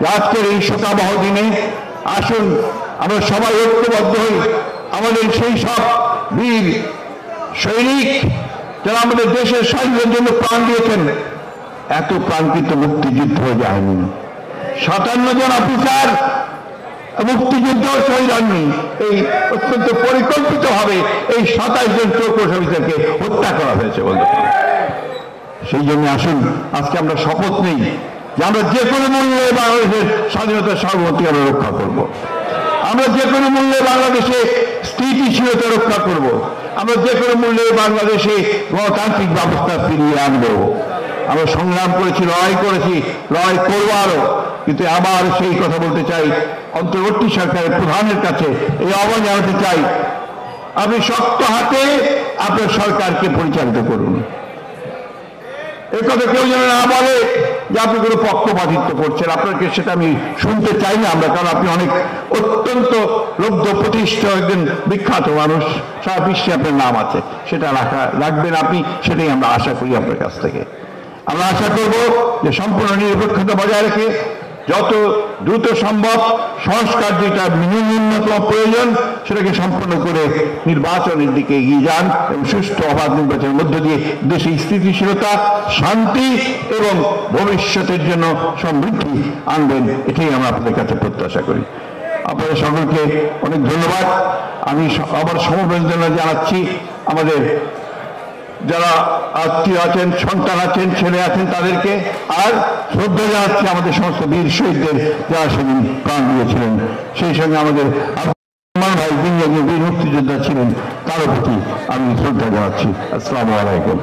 আজকের এই শোকাবহ দিনে আসুন আমরা সবাই ঐক্যবদ্ধ হই, আমাদের সেই সব বীর সৈনিক যারা আমাদের দেশের স্বাধীনতার জন্য প্রাণ দিয়েছেন। এত প্রাণ কিন্তু মুক্তিযুদ্ধ হয়ে যায়নি। 57 জন অফিসার মুক্তিযুদ্ধ শহীদ হননি, এই অত্যন্ত পরিকল্পিতভাবে এই 27 জন চৌকস অফিসারকে হত্যা করা হয়েছে বলতে। সেই জন্য আসুন আজকে আমরা শপথ নেই যে আমরা যে কোনো মূল্যে বাংলাদেশের স্বাধীনতার সার্বভৌমত্ব আমরা রক্ষা করব। আমরা যে কোনো মূল্যে বাংলাদেশে স্থিতিশীলতা রক্ষা করব। আমরা যে কোনো মূল্যে বাংলাদেশে গণতান্ত্রিক ব্যবস্থা ফিরিয়ে আনব। আমরা সংগ্রাম করেছি, লড়াই করেছি, লড়াই করবো আরো। কিন্তু আবার সেই কথা বলতে চাই, অন্তর্বর্তী সরকারের প্রধানের কাছে এই আহ্বান জানাতে চাই, আপনি শক্ত হাতে আপনার সরকারকে পরিচালিত করুন। এই কথা কেউ যেন না বলে যে আপনি কোনো পক্ষপাতিত্ব করছেন। আপনাকে সেটা আমি শুনতে চাই না আমরা, কারণ আপনি অনেক অত্যন্ত লব্ধ প্রতিষ্ঠিত একজন বিখ্যাত মানুষ, সারা বিশ্বে আপনার নাম আছে, সেটা রাখবেন আপনি, সেটাই আমরা আশা করি আপনার কাছ থেকে। আমরা আশা করব যে সম্পূর্ণ নিরপেক্ষতা বজায় রেখে যত দ্রুত সম্ভব সংস্কার যেটা ন্যূনতম প্রয়োজন সেটাকে সম্পন্ন করে নির্বাচনের দিকে এগিয়ে যান এবং সুষ্ঠু অবাধ নির্বাচনের মধ্য দিয়ে দেশে স্থিতিশীলতা, শান্তি এবং ভবিষ্যতের জন্য সমৃদ্ধি আনবেন, এটাই আমরা আপনাদের কাছে প্রত্যাশা করি। আপনাদের সকলকে অনেক ধন্যবাদ। আমি আবার সমবেদনা জানাচ্ছি আমাদের যারা আত্মীয় আছেন, সন্তান আছেন, ছেলে আছেন তাদেরকে, আর শ্রদ্ধা জানাচ্ছি আমাদের সমস্ত বীর শহীদদের যারা সেদিন প্রাণ দিয়েছিলেন। সেই সঙ্গে আমাদের ভাই যিনি একজন বীর মুক্তিযোদ্ধা ছিলেন তারও প্রতি আমি শ্রদ্ধা জানাচ্ছি। আসসালামু আলাইকুম।